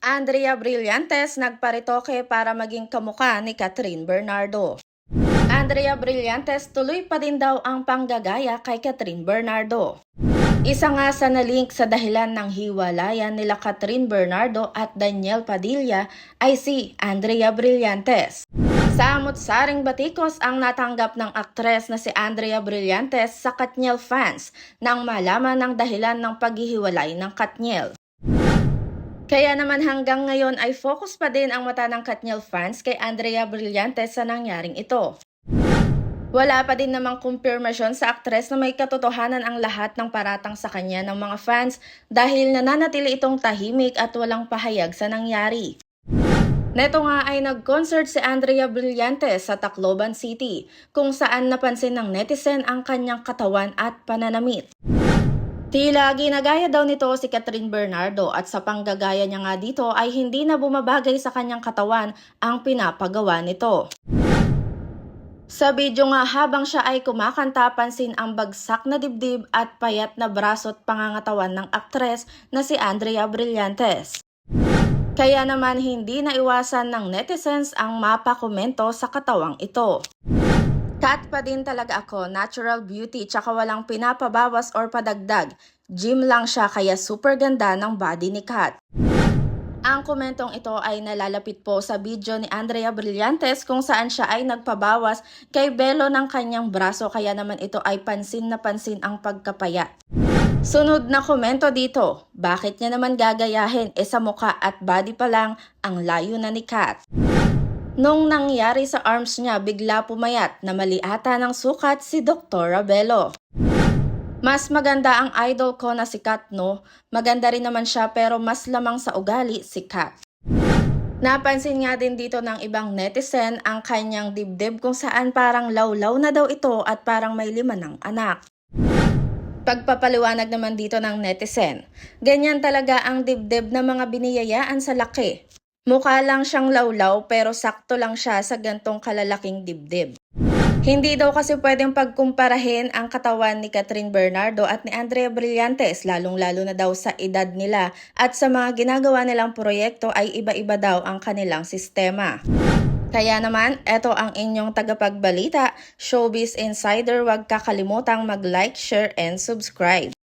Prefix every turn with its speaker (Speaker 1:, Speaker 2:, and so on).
Speaker 1: Andrea Brillantes nagparitoke para maging kamukha ni Catherine Bernardo. Andrea Brillantes tuloy pa din daw ang panggagaya kay Catherine Bernardo. Isa nga sa nalink sa dahilan ng hiwalayan nila Catherine Bernardo at Daniel Padilla ay si Andrea Brillantes. Sa amot-saring batikos ang natanggap ng aktres na si Andrea Brillantes sa Katniel fans nang malaman ng dahilan ng paghihiwalay ng Katniel. Kaya naman hanggang ngayon ay focus pa din ang mata ng Katniel fans kay Andrea Brillantes sa nangyaring ito. Wala pa din namang kumpirmasyon sa aktres na may katotohanan ang lahat ng paratang sa kanya ng mga fans dahil nananatili itong tahimik at walang pahayag sa nangyari. Neto nga ay nag-concert si Andrea Brillantes sa Tacloban City kung saan napansin ng netizen ang kanyang katawan at pananamit. Tila ginagaya daw nito si Catherine Bernardo at sa panggagaya niya nga dito ay hindi na bumabagay sa kanyang katawan ang pinapagawa nito. Sa video nga habang siya ay kumakanta, pansin ang bagsak na dibdib at payat na braso at pangangatawan ng aktres na si Andrea Brillantes. Kaya naman hindi naiwasan ng netizens ang mapakomento sa katawang ito. Cut pa din talaga ako, natural beauty, tsaka walang pinapabawas or padagdag. Gym lang siya kaya super ganda ng body ni Kat. Ang komentong ito ay nalalapit po sa video ni Andrea Brillantes kung saan siya ay nagpabawas kay belo ng kanyang braso kaya naman ito ay pansin na pansin ang pagkapayat. Sunod na komento dito, bakit niya naman gagayahin sa mukha at body pa lang ang layo na ni Kat? Nung nangyari sa arms niya, bigla pumayat na mali ata ng sukat si Dr. Rabelo. Mas maganda ang idol ko na si Kat, no? Maganda rin naman siya pero mas lamang sa ugali si Kat. Napansin nga din dito ng ibang netizen ang kanyang dibdib kung saan parang lawlaw na daw ito at parang may 5 ng anak. Pagpapaliwanag naman dito ng netizen, ganyan talaga ang dibdib ng mga biniyayaan sa laki. Mukha lang siyang lawlaw pero sakto lang siya sa gantong kalalaking dibdib. Hindi daw kasi pwedeng pagkumparahin ang katawan ni Catherine Bernardo at ni Andrea Brillantes lalong-lalo na daw sa edad nila at sa mga ginagawa nilang proyekto ay iba-iba daw ang kanilang sistema. Kaya naman, eto ang inyong tagapagbalita, Showbiz Insider, huwag kakalimutang mag-like, share, and subscribe.